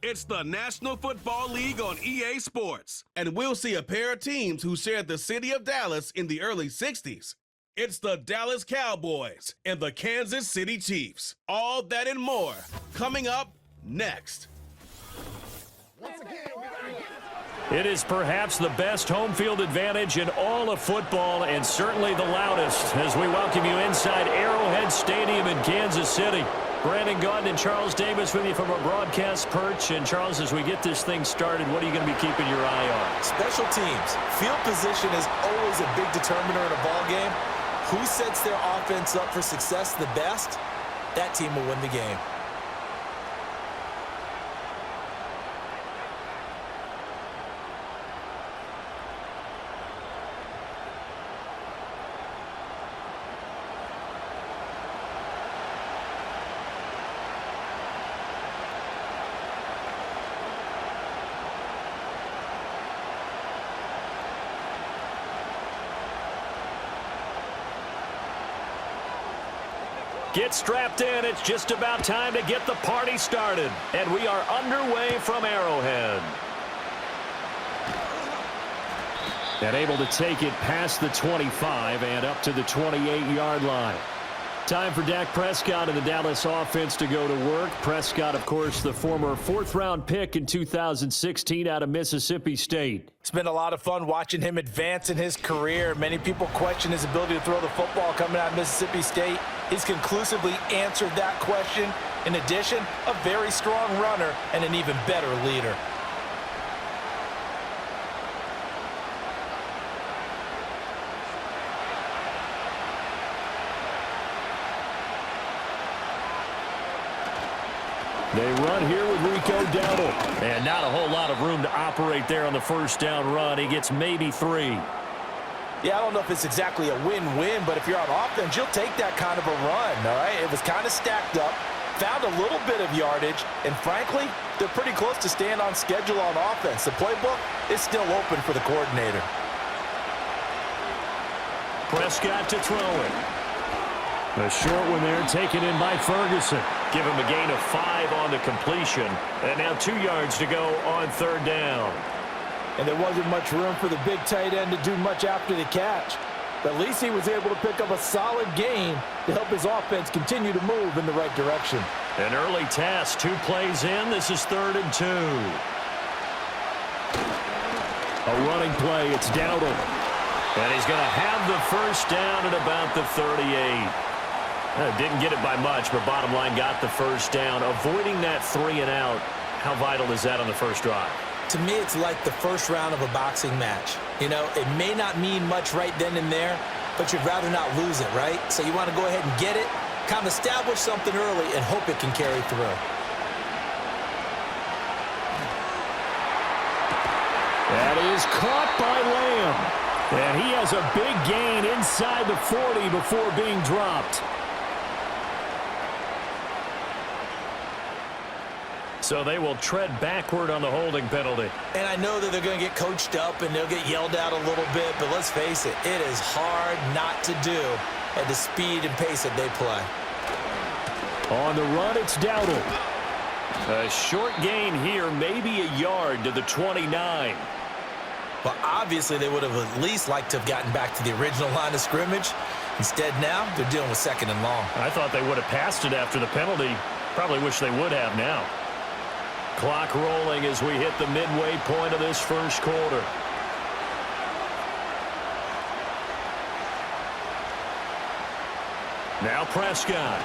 It's the National Football League on EA Sports, and we'll see a pair of teams who shared the city of Dallas in the early 60s. It's the Dallas Cowboys and the Kansas City Chiefs. All that and more coming up next. It is perhaps the best home field advantage in all of football, and certainly the loudest, as we welcome you inside Arrowhead Stadium in Kansas City. Brandon Gaudin and Charles Davis with you from our broadcast perch. And Charles, as we get this thing started, what are you going to be keeping your eye on? Special teams. Field position is always a big determiner in a ball game. Who sets their offense up for success the best, that team will win the game. Get strapped in. It's just about time to get the party started. And we are underway from Arrowhead. And able to take it past the 25 and up to the 28-yard line. Time for Dak Prescott and the Dallas offense to go to work. Prescott, of course, the former fourth-round pick in 2016 out of Mississippi State. It's been a lot of fun watching him advance in his career. Many people question his ability to throw the football coming out of Mississippi State. He's conclusively answered that question. In addition, a very strong runner and an even better leader. They run here with Rico Dowdle. And not a whole lot of room to operate there on the first down run. He gets maybe 3. Yeah, I don't know if it's exactly a win-win, but if you're on offense, you'll take that kind of a run, all right? It was kind of stacked up, found a little bit of yardage, and frankly, they're pretty close to staying on schedule on offense. The playbook is still open for the coordinator. Prescott to throw it. A short one there taken in by Ferguson. Give him a gain of 5 on the completion. And now 2 yards to go on third down. And there wasn't much room for the big tight end to do much after the catch. But at least he was able to pick up a solid gain to help his offense continue to move in the right direction. An early task, 2 plays in. This is 3rd and 2. A running play, it's Dowdle. And he's going to have the first down at about the 38. Didn't get it by much, but bottom line got the first down. Avoiding that 3 and out, how vital is that on the first drive? To me, it's like the first round of a boxing match. You know, it may not mean much right then and there, but you'd rather not lose it, right? So you want to go ahead and get it, kind of establish something early, and hope it can carry through. That is caught by Lamb. And he has a big gain inside the 40 before being dropped. So they will tread backward on the holding penalty. And I know that they're going to get coached up and they'll get yelled at a little bit, but let's face it, it is hard not to do at the speed and pace that they play. On the run, it's Dowdle. A short gain here, maybe a yard to the 29. Well, obviously they would have at least liked to have gotten back to the original line of scrimmage. Instead now, they're dealing with 2nd and long. I thought they would have passed it after the penalty. Probably wish they would have now. Clock rolling as we hit the midway point of this first quarter. Now Prescott.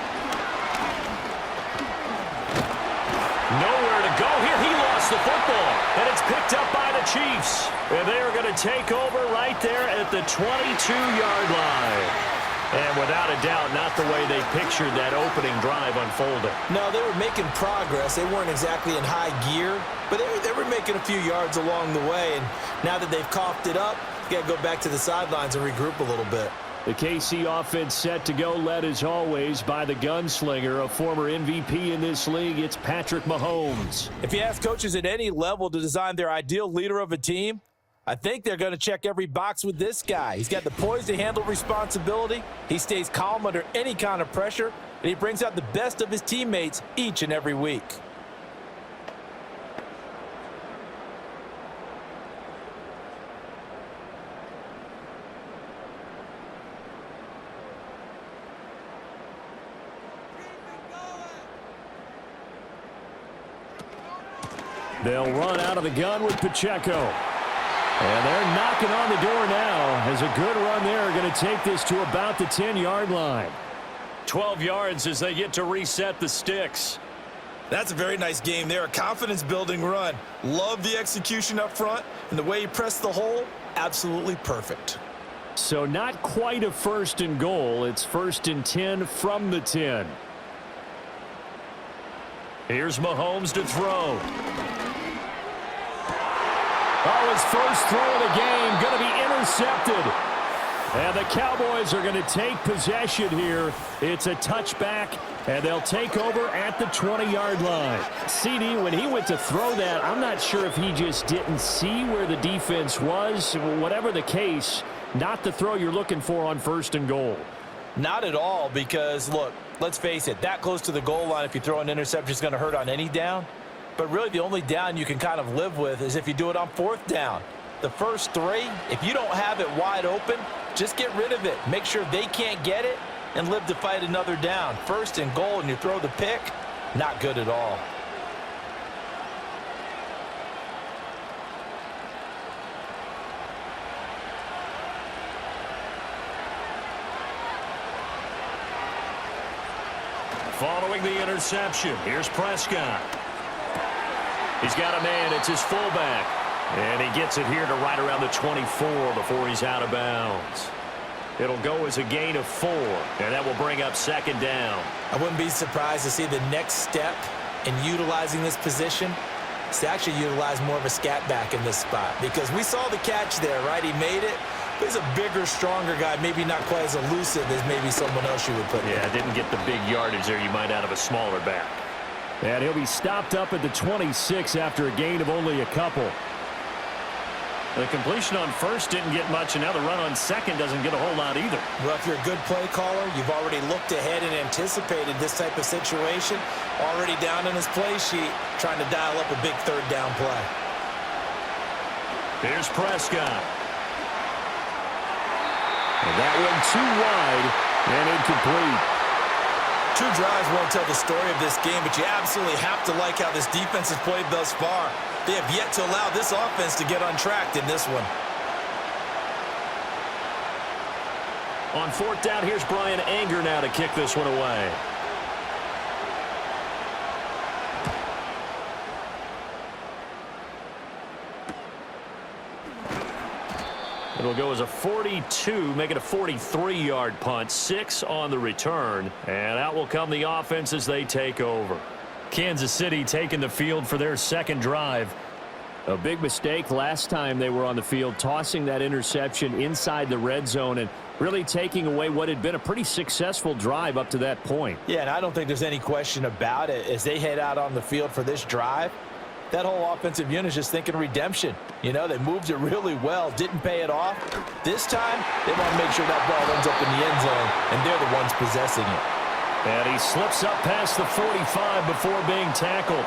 Nowhere to go here. He lost the football, and it's picked up by the Chiefs. And they are going to take over right there at the 22-yard line. And without a doubt, not the way they pictured that opening drive unfolding. No, they were making progress. They weren't exactly in high gear, but they were making a few yards along the way. And now that they've coughed it up, you got to go back to the sidelines and regroup a little bit. The KC offense set to go, led as always by the gunslinger, a former MVP in this league. It's Patrick Mahomes. If you ask coaches at any level to design their ideal leader of a team, I think they're going to check every box with this guy. He's got the poise to handle responsibility. He stays calm under any kind of pressure, and he brings out the best of his teammates each and every week. They'll run out of the gun with Pacheco. And they're knocking on the door now as a good run there going to take this to about the 10-yard line. 12 yards as they get to reset the sticks. That's a very nice game there. A confidence-building run. Love the execution up front, and the way he pressed the hole, absolutely perfect. So not quite a 1st and goal. It's 1st and 10 from the 10. Here's Mahomes to throw. Oh, his first throw of the game going to be intercepted. And the Cowboys are going to take possession here. It's a touchback, and they'll take over at the 20-yard line. CD, when he went to throw that, I'm not sure if he just didn't see where the defense was. Whatever the case, not the throw you're looking for on 1st and goal. Not at all, because, look, let's face it, that close to the goal line, if you throw an interception, is going to hurt on any down. But really, the only down you can kind of live with is if you do it on 4th down. The first 3, if you don't have it wide open, just get rid of it. Make sure they can't get it and live to fight another down. 1st and goal, and you throw the pick, not good at all. Following the interception, here's Prescott. He's got a man. It's his fullback. And he gets it here to right around the 24 before he's out of bounds. It'll go as a gain of 4, and that will bring up 2nd down. I wouldn't be surprised to see the next step in utilizing this position is to actually utilize more of a scat back in this spot, because we saw the catch there, right? He made it. But he's a bigger, stronger guy, maybe not quite as elusive as maybe someone else you would put there. Yeah, didn't get the big yardage there you might out of a smaller back. And he'll be stopped up at the 26 after a gain of only a couple. The completion on 1st didn't get much, and now the run on 2nd doesn't get a whole lot either. Well, if you're a good play caller, you've already looked ahead and anticipated this type of situation. Already down in his play sheet, trying to dial up a big 3rd down play. Here's Prescott. And that one too wide and incomplete. 2 drives won't tell the story of this game, but you absolutely have to like how this defense has played thus far. They have yet to allow this offense to get on track in this one. On 4th down, here's Brian Anger now to kick this one away. It'll go as a 42, make it a 43-yard punt, 6 on the return, and out will come the offense as they take over. Kansas City taking the field for their 2nd drive. A big mistake last time they were on the field, tossing that interception inside the red zone and really taking away what had been a pretty successful drive up to that point. Yeah, and I don't think there's any question about it. As they head out on the field for this drive, that whole offensive unit is just thinking redemption. You know, they moved it really well, didn't pay it off. This time, they want to make sure that ball ends up in the end zone, and they're the ones possessing it. And he slips up past the 45 before being tackled.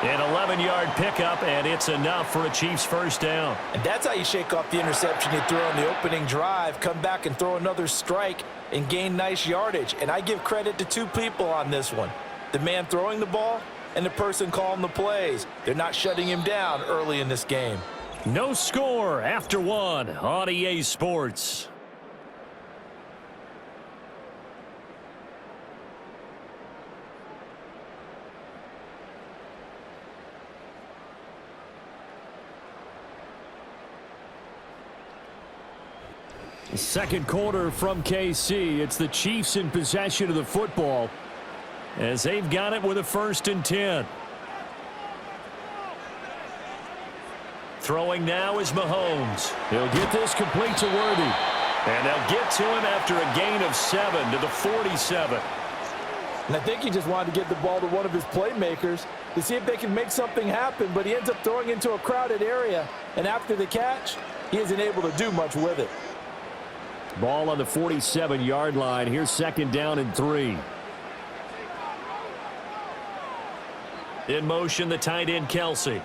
An 11-yard pickup, and it's enough for a Chiefs 1st down. And that's how you shake off the interception you threw on the opening drive, come back and throw another strike and gain nice yardage. And I give credit to 2 people on this one. The man throwing the ball and the person calling the plays. They're not shutting him down early in this game. No score after 1 on EA Sports. Second quarter from KC. It's the Chiefs in possession of the football as they've got it with a 1st and 10. Throwing now is Mahomes. He'll get this complete to Worthy. And they'll get to him after a gain of 7 to the 47. And I think he just wanted to get the ball to one of his playmakers to see if they can make something happen, but he ends up throwing into a crowded area. And after the catch, he isn't able to do much with it. Ball on the 47-yard line. Here's 2nd down and 3. In motion, the tight end, Kelsey.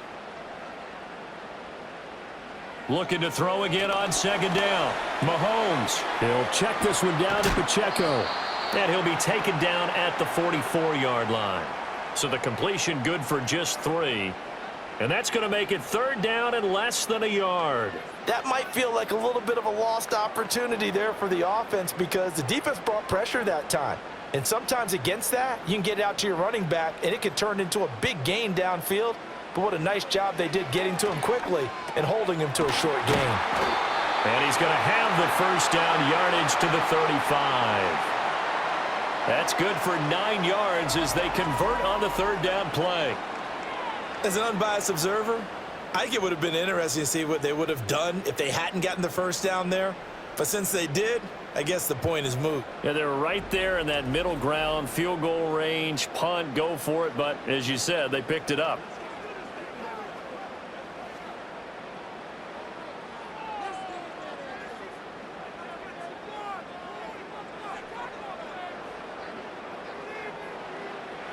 Looking to throw again on 2nd down. Mahomes. He'll check this one down to Pacheco. And he'll be taken down at the 44-yard line. So the completion good for just 3. And that's going to make it 3rd down and less than a yard. That might feel like a little bit of a lost opportunity there for the offense because the defense brought pressure that time. And sometimes against that, you can get it out to your running back, and it could turn into a big gain downfield. But what a nice job they did getting to him quickly and holding him to a short gain. And he's going to have the 1st down yardage to the 35. That's good for 9 yards as they convert on the 3rd down play. As an unbiased observer, I think it would have been interesting to see what they would have done if they hadn't gotten the 1st down there. But since they did, I guess the point is moot. Yeah, they're right there in that middle ground, field goal range, punt, go for it. But as you said, they picked it up.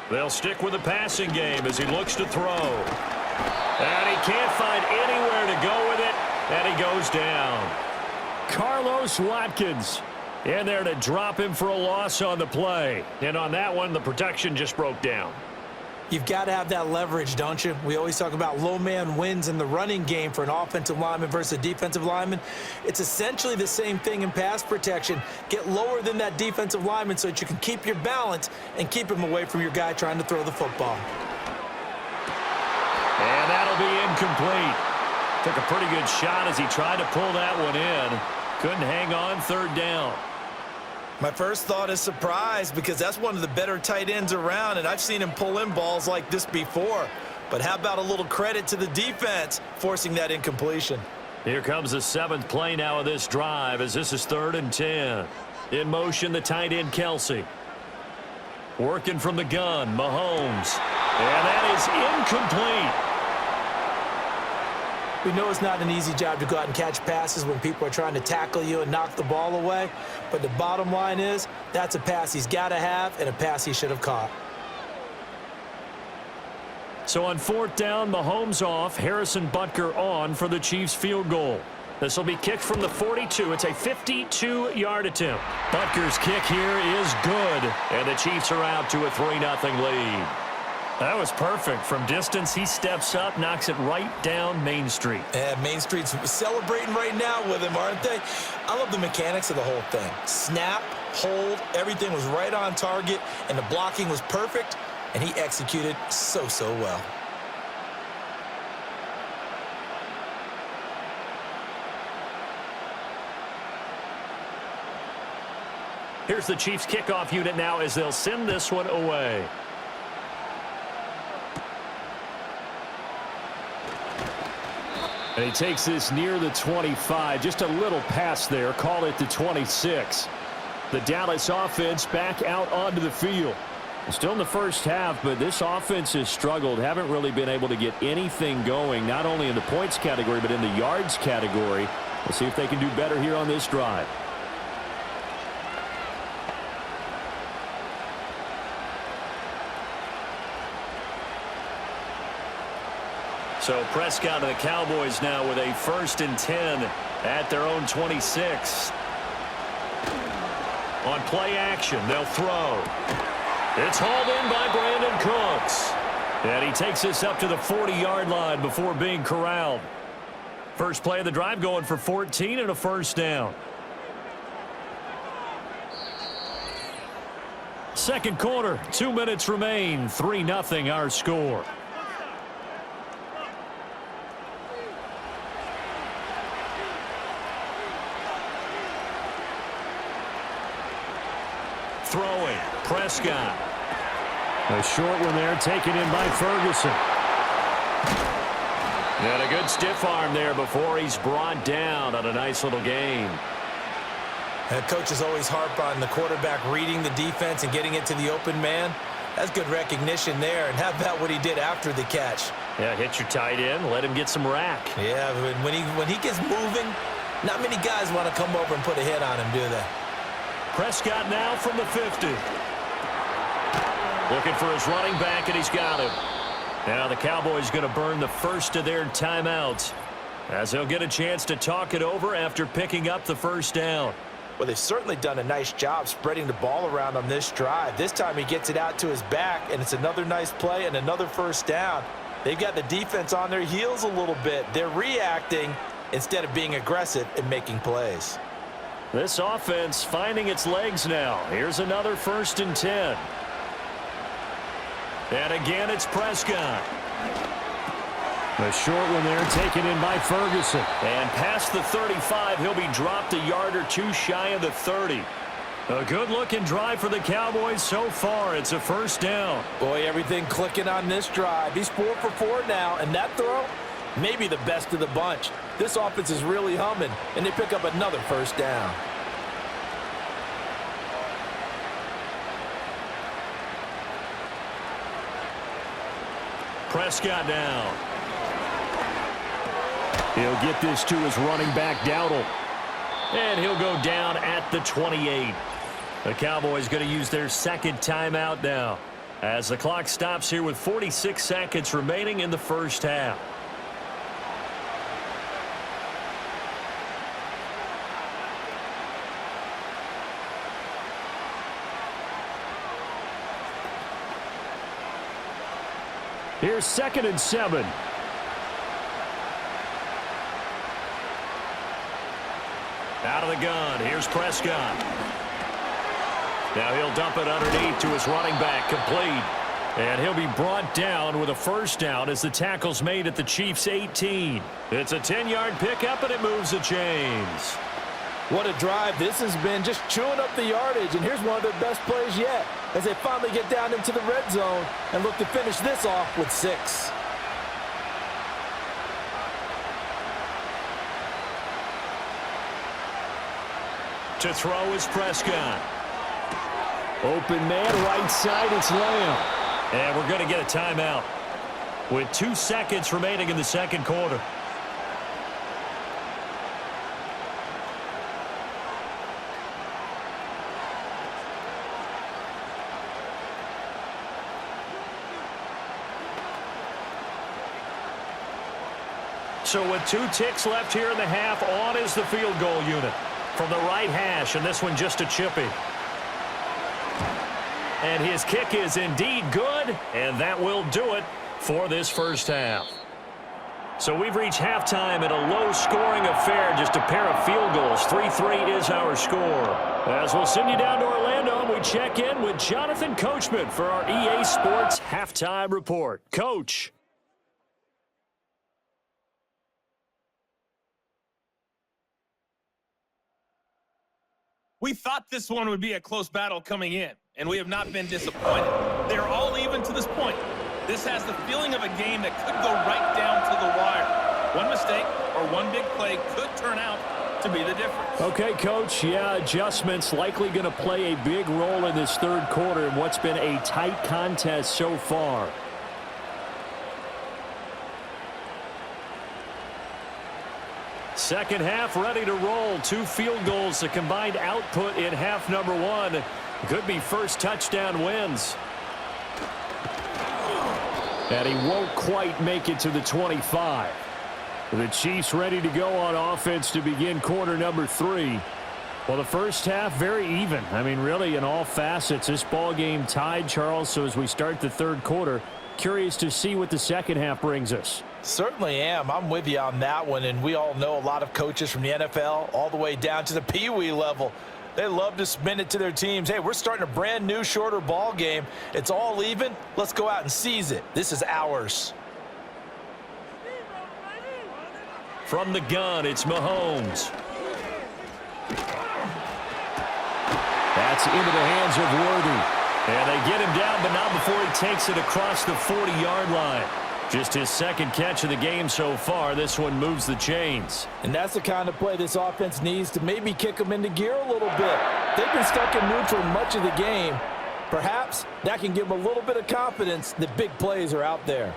They'll stick with the passing game as he looks to throw. And he can't find anywhere to go with it, and he goes down. Carlos Watkins in there to drop him for a loss on the play. And on that one, the protection just broke down. You've got to have that leverage, don't you? We always talk about low man wins in the running game for an offensive lineman versus a defensive lineman. It's essentially the same thing in pass protection. Get lower than that defensive lineman so that you can keep your balance and keep him away from your guy trying to throw the football. And that'll be incomplete. Took a pretty good shot as he tried to pull that one in. Couldn't hang on 3rd down. My first thought is surprise because that's one of the better tight ends around, and I've seen him pull in balls like this before. But how about a little credit to the defense forcing that incompletion? Here comes the 7th play now of this drive as this is 3rd and 10. In motion, the tight end, Kelsey. Working from the gun, Mahomes. And that is incomplete. We know it's not an easy job to go out and catch passes when people are trying to tackle you and knock the ball away. But the bottom line is that's a pass he's got to have and a pass he should have caught. So on 4th down, Mahomes off, Harrison Butker on for the Chiefs field goal. This will be kicked from the 42. It's a 52-yard attempt. Butker's kick here is good, and the Chiefs are out to a 3-0 lead. That was perfect. From distance, he steps up, knocks it right down Main Street. Yeah, Main Street's celebrating right now with him, aren't they? I love the mechanics of the whole thing. Snap, hold, everything was right on target, and the blocking was perfect, and he executed so well. Here's the Chiefs kickoff unit now as they'll send this one away. And he takes this near the 25. Just a little pass there. Call it the 26. The Dallas offense back out onto the field. Still in the first half, but this offense has struggled. Haven't really been able to get anything going, not only in the points category, but in the yards category. We'll see if they can do better here on this drive. So Prescott and the Cowboys now with a 1st and 10 at their own 26. On play action, they'll throw. It's hauled in by Brandon Cooks. And he takes this up to the 40-yard line before being corralled. First play of the drive going for 14 and a 1st down. Second quarter, 2 minutes remain. 3-0 our score. Throwing, Prescott. A short one there taken in by Ferguson. And a good stiff arm there before he's brought down on a nice little gain. And coaches always harp on the quarterback reading the defense and getting it to the open man. That's good recognition there. And how about what he did after the catch? Yeah, hit your tight end, let him get some rack. Yeah, when he gets moving, not many guys want to come over and put a hit on him, do they? Prescott now from the 50. Looking for his running back, and he's got him. Now the Cowboys going to burn the first of their timeouts as they'll get a chance to talk it over after picking up the 1st down. Well, they've certainly done a nice job spreading the ball around on this drive. This time he gets it out to his back, and it's another nice play and another 1st down. They've got the defense on their heels a little bit. They're reacting instead of being aggressive and making plays. This offense finding its legs now. Here's another 1st and 10. And again, it's Prescott. The short one there taken in by Ferguson. And past the 35, he'll be dropped a yard or two shy of the 30. A good-looking drive for the Cowboys so far. It's a 1st down. Boy, everything clicking on this drive. He's 4 for 4 now, and that throw, maybe the best of the bunch. This offense is really humming, and they pick up another 1st down. Prescott down. He'll get this to his running back, Dowdle. And he'll go down at the 28. The Cowboys going to use their 2nd timeout now as the clock stops here with 46 seconds remaining in the 1st half. Here's 2nd and 7. Out of the gun. Here's Prescott. Now he'll dump it underneath to his running back, complete. And he'll be brought down with a 1st down as the tackle's made at the Chiefs' 18. It's a 10-yard pickup, and it moves the chains. What a drive this has been, just chewing up the yardage. And here's one of their best plays yet as they finally get down into the red zone and look to finish this off with 6. To throw is Prescott. Open man, right side, it's Lamb. And we're going to get a timeout with 2 seconds remaining in the 2nd quarter. So with 2 ticks left here in the half, on is the field goal unit from the right hash, and this one just a chippy. And his kick is indeed good, and that will do it for this 1st half. So we've reached halftime in a low-scoring affair, just a pair of field goals. 3-3 is our score. As we'll send you down to Orlando, and we check in with Jonathan Coachman for our EA Sports Halftime Report. Coach. We thought this one would be a close battle coming in, and we have not been disappointed. They're all even to this point. This has the feeling of a game that could go right down to the wire. One mistake or one big play could turn out to be the difference. Okay, Coach, yeah, adjustments likely going to play a big role in this 3rd quarter in what's been a tight contest so far. Second half ready to roll. 2 field goals, the combined output in half number 1. Could be first touchdown wins. And he won't quite make it to the 25. The Chiefs ready to go on offense to begin quarter number 3. Well, the 1st half very even. I mean, really in all facets. This ball game tied, Charles. So as we start the 3rd quarter, curious to see what the 2nd half brings us. Certainly am. I'm with you on that one, and we all know a lot of coaches from the NFL all the way down to the Pee Wee level. They love to spin it to their teams. Hey, we're starting a brand new, shorter ball game. It's all even. Let's go out and seize it. This is ours. From the gun, it's Mahomes. That's into the hands of Worthy. And they get him down, but not before he takes it across the 40-yard line. Just his 2nd catch of the game so far. This one moves the chains. And that's the kind of play this offense needs to maybe kick them into gear a little bit. They've been stuck in neutral much of the game. Perhaps that can give them a little bit of confidence that big plays are out there.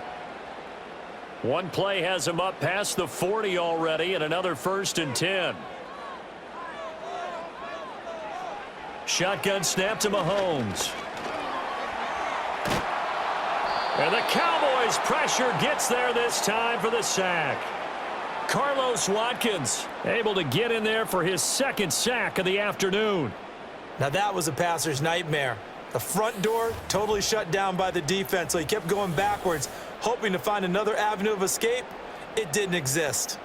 One play has him up past the 40 already, and another 1st and 10. Shotgun snap to Mahomes. And the Cowboys pressure gets there this time for the sack. Carlos Watkins able to get in there for his 2nd sack of the afternoon. Now that was a passer's nightmare. The front door totally shut down by the defense, so he kept going backwards. hoping to find another avenue of escape. It didn't exist.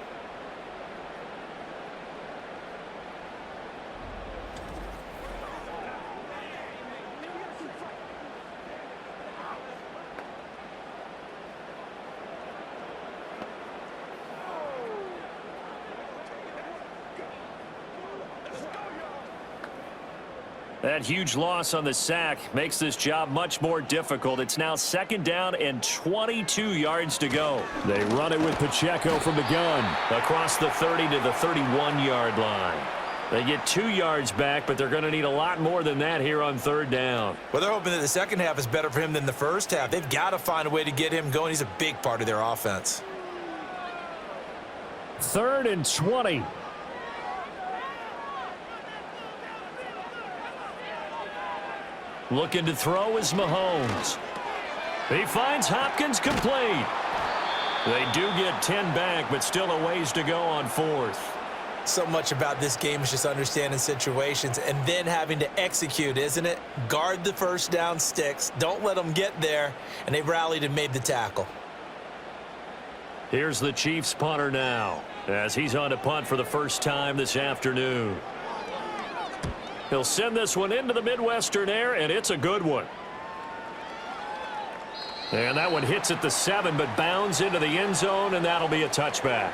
That huge loss on the sack makes this job much more difficult. It's now 2nd down and 22 yards to go. They run it with Pacheco from the gun across the 30 to the 31-yard line. They get 2 yards back, but they're going to need a lot more than that here on 3rd down. Well, they're hoping that the second half is better for him than the first half. They've got to find a way to get him going. He's a big part of their offense. 3rd and 20. Looking to throw is Mahomes. He finds Hopkins complete. They do get 10 back, but still a ways to go on 4th. So much about this game is just understanding situations and then having to execute, isn't it? Guard the first down sticks. Don't let them get there. And they rallied and made the tackle. Here's the Chiefs punter now, as he's on to punt for the first time this afternoon. He'll send this one into the Midwestern air, and it's a good one. And that one hits at the 7, but bounds into the end zone, and that'll be a touchback.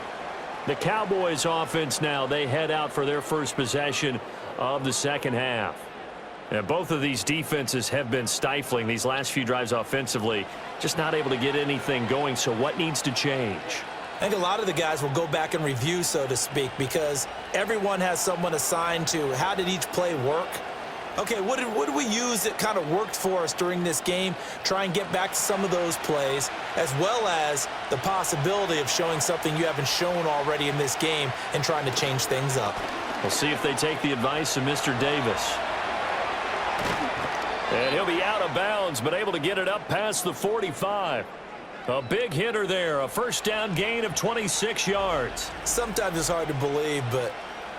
The Cowboys offense now, they head out for their first possession of the second half. And both of these defenses have been stifling these last few drives offensively, just not able to get anything going. So what needs to change? I think a lot of the guys will go back and review, so to speak, because everyone has someone assigned to how did each play work. Okay, what did we use that kind of worked for us during this game? Try and get back to some of those plays, as well as the possibility of showing something you haven't shown already in this game and trying to change things up. We'll see if they take the advice of Mr. Davis. And he'll be out of bounds, but able to get it up past the 45. A big hitter there, a first down gain of 26 yards. Sometimes it's hard to believe, but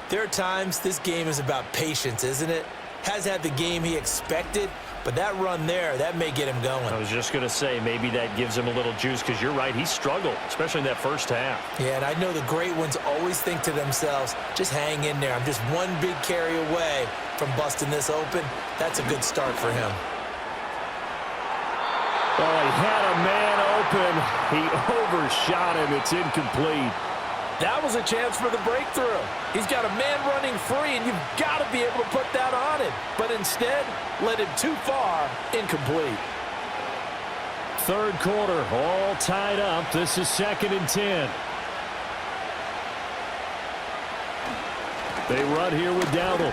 there are times this game is about patience, isn't it? Has had the game he expected, but that run there, that may get him going. I was just going to say, maybe that gives him a little juice, because you're right, he struggled, especially in that first half. Yeah, and I know the great ones always think to themselves, just hang in there. I'm just one big carry away from busting this open. That's a good start for him. Oh, he had a man open. He overshot him. It's incomplete. That was a chance for the breakthrough. He's got a man running free, and you've got to be able to put that on him. But instead, led him too far, incomplete. 3rd quarter, all tied up. This is 2nd and 10. They run here with Dowdle.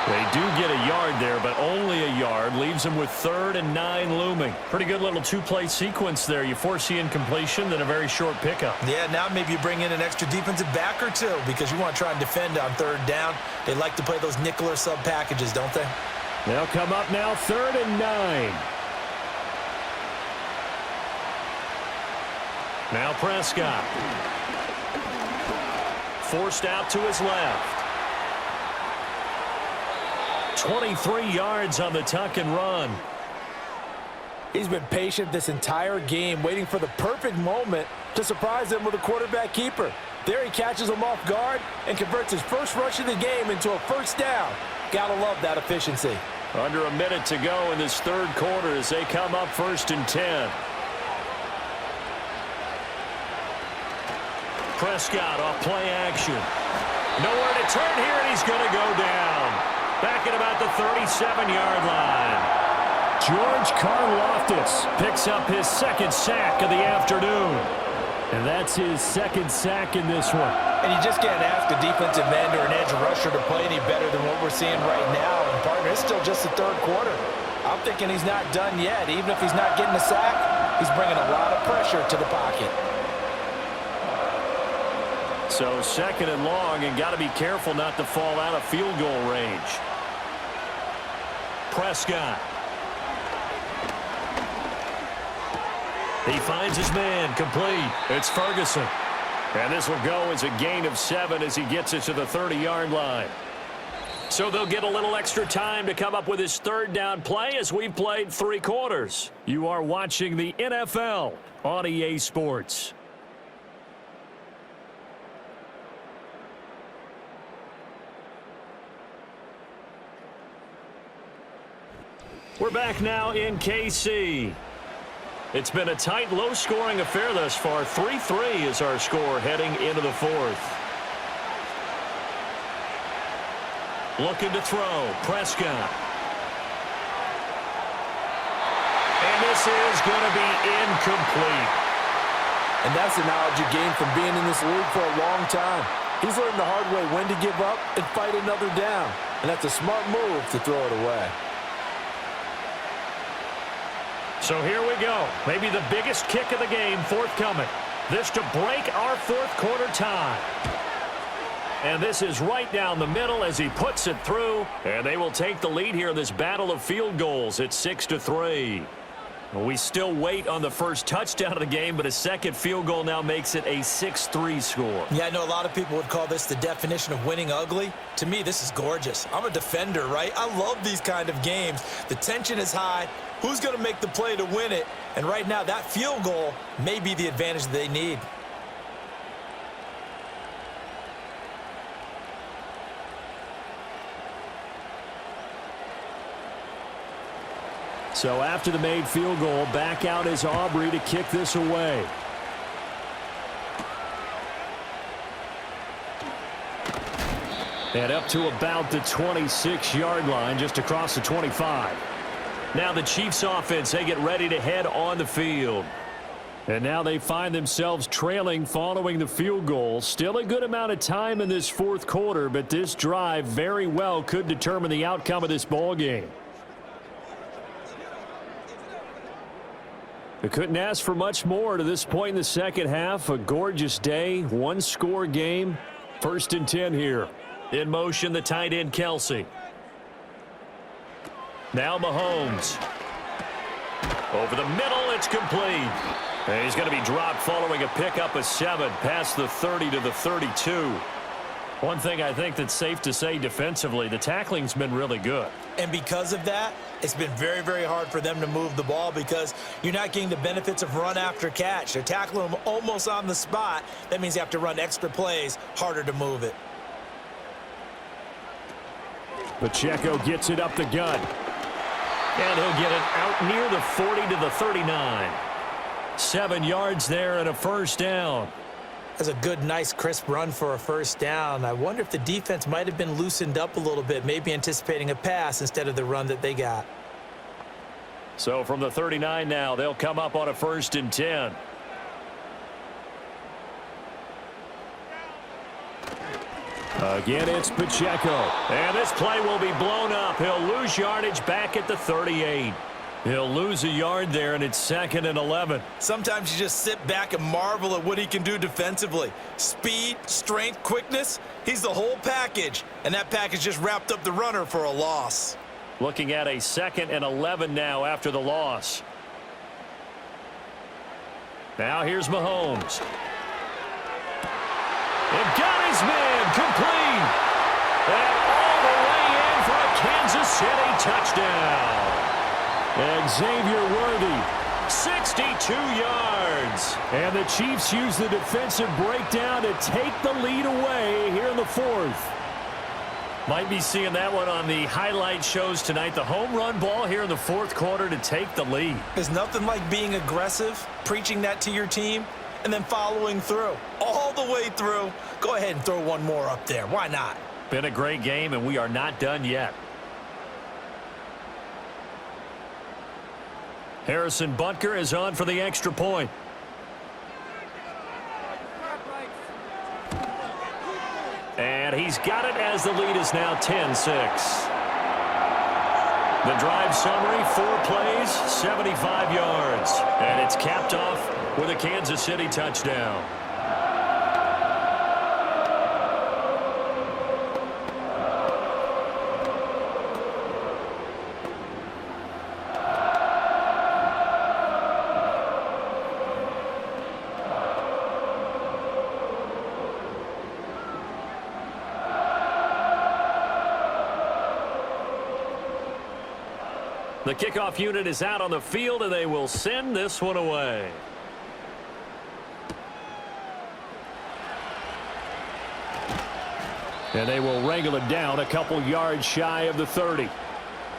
They do get a yard there, but only a yard. Leaves them with 3rd and 9 looming. Pretty good little two-play sequence there. You force the incompletion, then a very short pickup. Yeah, now maybe you bring in an extra defensive back or two because you want to try and defend on 3rd down. They like to play those nickel or sub packages, don't they? They'll come up now 3rd and 9. Now Prescott. Forced out to his left. 23 yards on the tuck and run. He's been patient this entire game, waiting for the perfect moment to surprise him with a quarterback keeper. There he catches him off guard and converts his first rush of the game into a first down. Gotta love that efficiency. Under a minute to go in this 3rd quarter as they come up 1st and 10. Prescott off play action. Nowhere to turn here, and he's going to go down. Back at about the 37-yard line. George Karlaftis picks up his 2nd sack of the afternoon. And that's his 2nd sack in this one. And you just can't ask a defensive end or an edge rusher to play any better than what we're seeing right now. And partner, it's still just the 3rd quarter. I'm thinking he's not done yet. Even if he's not getting a sack, he's bringing a lot of pressure to the pocket. So 2nd and long, and got to be careful not to fall out of field goal range. Prescott. He finds his man complete. It's Ferguson. And this will go as a gain of 7 as he gets it to the 30-yard line. So they'll get a little extra time to come up with his third down play as we've played 3 quarters. You are watching the NFL on EA Sports. We're back now in KC. It's been a tight, low-scoring affair thus far. 3-3 is our score heading into the 4th. Looking to throw. Prescott. And this is going to be incomplete. And that's the knowledge you gain from being in this league for a long time. He's learned the hard way when to give up and fight another down. And that's a smart move to throw it away. So here we go. Maybe the biggest kick of the game forthcoming. This to break our 4th quarter tie. And this is right down the middle as he puts it through. And they will take the lead here in this battle of field goals at 6-3. We still wait on the first touchdown of the game, but a second field goal now makes it a 6-3 score. Yeah, I know a lot of people would call this the definition of winning ugly. To me, this is gorgeous. I'm a defender, right? I love these kind of games. The tension is high. Who's going to make the play to win it? And right now, that field goal may be the advantage they need. So after the made field goal, back out is Aubrey to kick this away. And up to about the 26-yard line, just across the 25. Now the Chiefs offense, they get ready to head on the field. And now they find themselves trailing following the field goal. Still a good amount of time in this 4th quarter, but this drive very well could determine the outcome of this ball game. They couldn't ask for much more to this point in the second half. A gorgeous day, 1-score game. 1st and 10 here. In motion, the tight end, Kelsey. Now Mahomes. Over the middle, it's complete. And he's going to be dropped following a pickup of 7 past the 30 to the 32. One thing I think that's safe to say defensively, the tackling's been really good. And because of that, it's been very, very hard for them to move the ball because you're not getting the benefits of run after catch. They're tackling them almost on the spot. That means you have to run extra plays, harder to move it. Pacheco gets it up the gut. And he'll get it out near the 40 to the 39. 7 yards there and a first down. That's a good, nice, crisp run for a first down. I wonder if the defense might have been loosened up a little bit, maybe anticipating a pass instead of the run that they got. So from the 39 now, they'll come up on a 1st and 10. Again, it's Pacheco. And this play will be blown up. He'll lose yardage back at the 38. He'll lose a yard there, and it's 2nd and 11. Sometimes you just sit back and marvel at what he can do defensively. Speed, strength, quickness, he's the whole package. And that package just wrapped up the runner for a loss. Looking at a 2nd and 11 now after the loss. Now here's Mahomes. And got his man complete. And all the way in for a Kansas City touchdown. Xavier Worthy, 62 yards. And the Chiefs use the defensive breakdown to take the lead away here in the 4th. Might be seeing that one on the highlight shows tonight. The home run ball here in the 4th quarter to take the lead. There's nothing like being aggressive, preaching that to your team, and then following through. All the way through. Go ahead and throw one more up there. Why not? Been a great game, and we are not done yet. Harrison Butker is on for the extra point. And he's got it as the lead is now 10-6. The drive summary, 4 plays, 75 yards. And it's capped off with a Kansas City touchdown. The kickoff unit is out on the field, and they will send this one away. And they will wrangle it down a couple yards shy of the 30.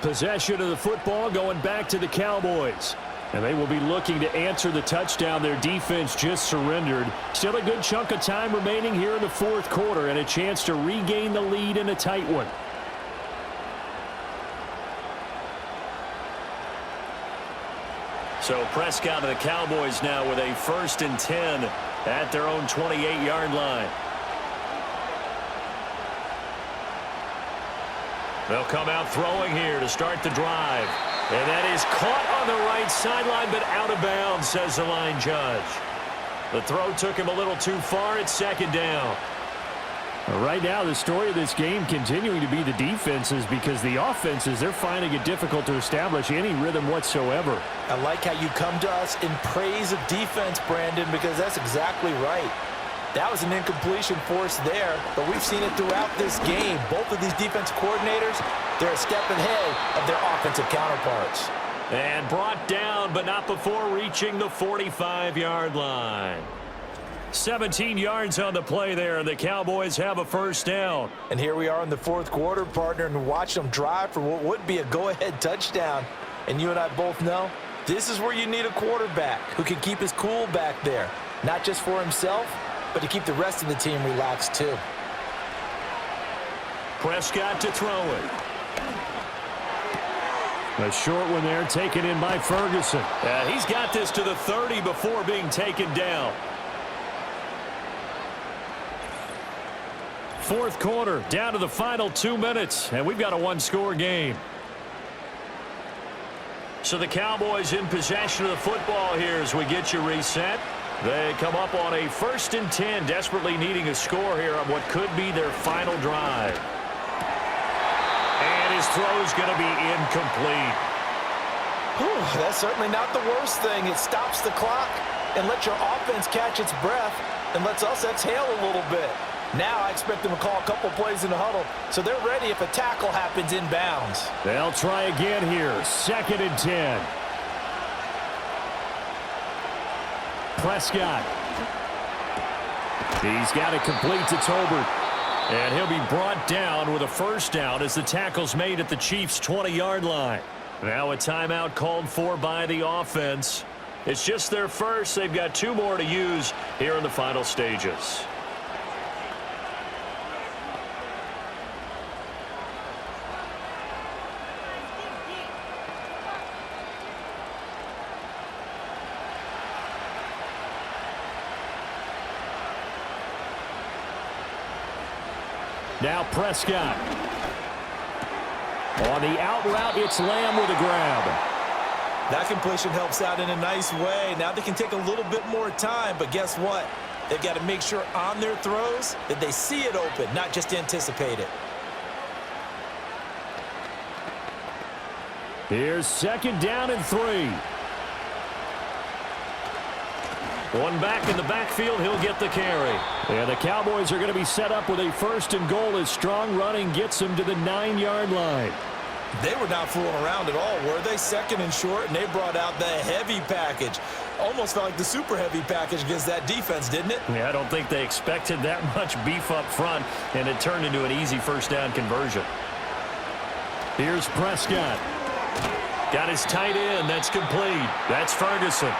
Possession of the football going back to the Cowboys. And they will be looking to answer the touchdown their defense just surrendered. Still a good chunk of time remaining here in the fourth quarter and a chance to regain the lead in a tight one. So Prescott and the Cowboys now with a 1st and 10 at their own 28-yard line. They'll come out throwing here to start the drive. And that is caught on the right sideline, but out of bounds, says the line judge. The throw took him a little too far. It's 2nd down. Right now, the story of this game continuing to be the defenses, because the offenses, they're finding it difficult to establish any rhythm whatsoever. I like how you come to us in praise of defense, Brandon, because that's exactly right. That was an incompletion forced there, but we've seen it throughout this game. Both of these defense coordinators, they're a step ahead of their offensive counterparts. And brought down, but not before reaching the 45-yard line. 17 yards on the play there, and the Cowboys have a 1st down. And here we are in the fourth quarter, partner, and watch them drive for what would be a go-ahead touchdown. And you and I both know this is where you need a quarterback who can keep his cool back there, not just for himself, but to keep the rest of the team relaxed too. Prescott to throw it. A short one there, taken in by Ferguson. He's got this to the 30 before being taken down. Fourth quarter, down to the final 2 minutes, and we've got a 1-score game. So the Cowboys in possession of the football here as we get you reset. They come up on a 1st and 10, desperately needing a score here on what could be their final drive. And his throw's going to be incomplete. Whew, that's certainly not the worst thing. It stops the clock and lets your offense catch its breath and lets us exhale a little bit. Now I expect them to call a couple plays in the huddle, so they're ready if a tackle happens inbounds. They'll try again here, 2nd and 10. Prescott. He's got it complete to Tolbert. And he'll be brought down with a 1st down as the tackle's made at the Chiefs' 20-yard line. Now a timeout called for by the offense. It's just their first. They've got 2 more to use here in the final stages. Now Prescott. On the out route, it's Lamb with a grab. That completion helps out in a nice way. Now they can take a little bit more time, but guess what? They've got to make sure on their throws that they see it open, not just anticipate it. Here's 2nd down and 3. One back in the backfield, he'll get the carry. And the Cowboys are going to be set up with a 1st and goal as strong running gets them to the 9-yard line. They were not fooling around at all, were they? 2nd and short, and they brought out the heavy package. Almost felt like the super heavy package against that defense, didn't it? Yeah, I don't think they expected that much beef up front, and it turned into an easy 1st down conversion. Here's Prescott. Got his tight end. That's complete. That's Ferguson.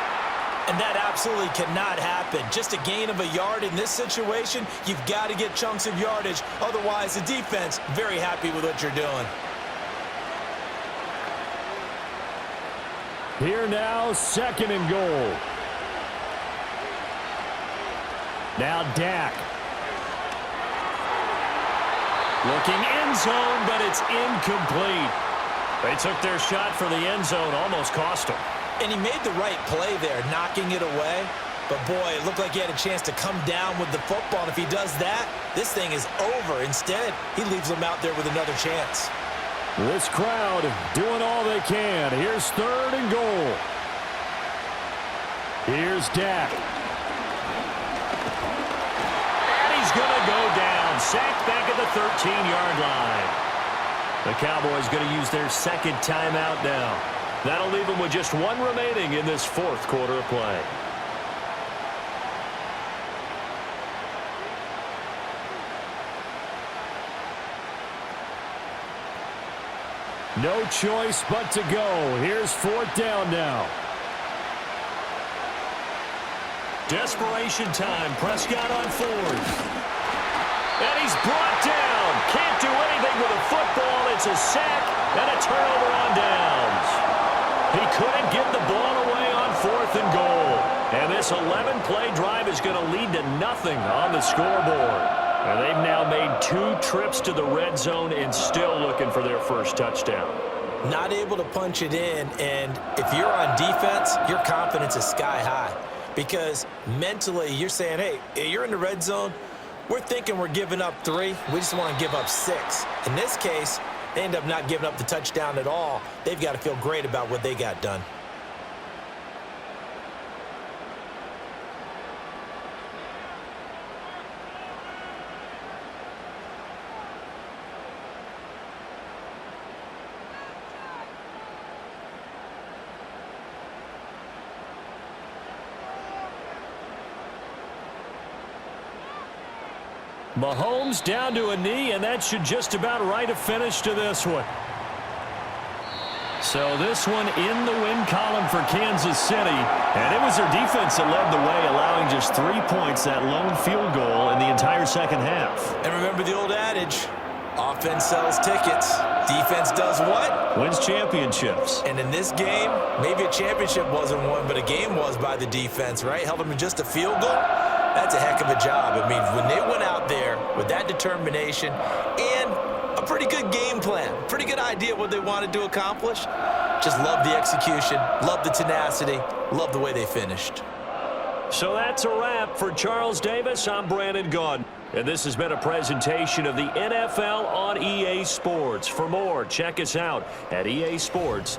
And that absolutely cannot happen. Just a gain of a yard in this situation, you've got to get chunks of yardage. Otherwise, the defense, very happy with what you're doing. Here now, 2nd and goal. Now Dak. Looking end zone, but it's incomplete. They took their shot for the end zone, almost cost them. And he made the right play there, knocking it away. But, boy, it looked like he had a chance to come down with the football. And if he does that, this thing is over. Instead, he leaves them out there with another chance. This crowd doing all they can. Here's 3rd and goal. Here's Dak. And he's going to go down. Sacked back at the 13-yard line. The Cowboys going to use their 2nd timeout now. That'll leave them with just one remaining in this fourth quarter of play. No choice but to go. Here's fourth down now. Desperation time. Prescott on fourth. And he's brought down. Can't do anything with a football. It's a sack and a turnover on downs. He couldn't get the ball away on fourth and goal. And this 11-play drive is going to lead to nothing on the scoreboard. And they've now made 2 trips to the red zone and still looking for their first touchdown. Not able to punch it in, and if you're on defense, your confidence is sky high. Because mentally, you're saying, hey, you're in the red zone. We're thinking we're giving up 3. We just want to give up 6. In this case, they end up not giving up the touchdown at all. They've got to feel great about what they got done. Mahomes down to a knee, and that should just about write a finish to this one. So this one in the win column for Kansas City, and it was their defense that led the way, allowing just 3 points, that lone field goal in the entire second half. And remember the old adage, offense sells tickets, defense does what? Wins championships. And in this game, maybe a championship wasn't won, but a game was by the defense, right? Held them to just a field goal. That's a heck of a job. I mean, when they went out there with that determination and a pretty good game plan, pretty good idea what they wanted to accomplish, just love the execution, love the tenacity, love the way they finished. So that's a wrap for Charles Davis. I'm Brandon Gaudin. And this has been a presentation of the NFL on EA Sports. For more, check us out at EA Sports.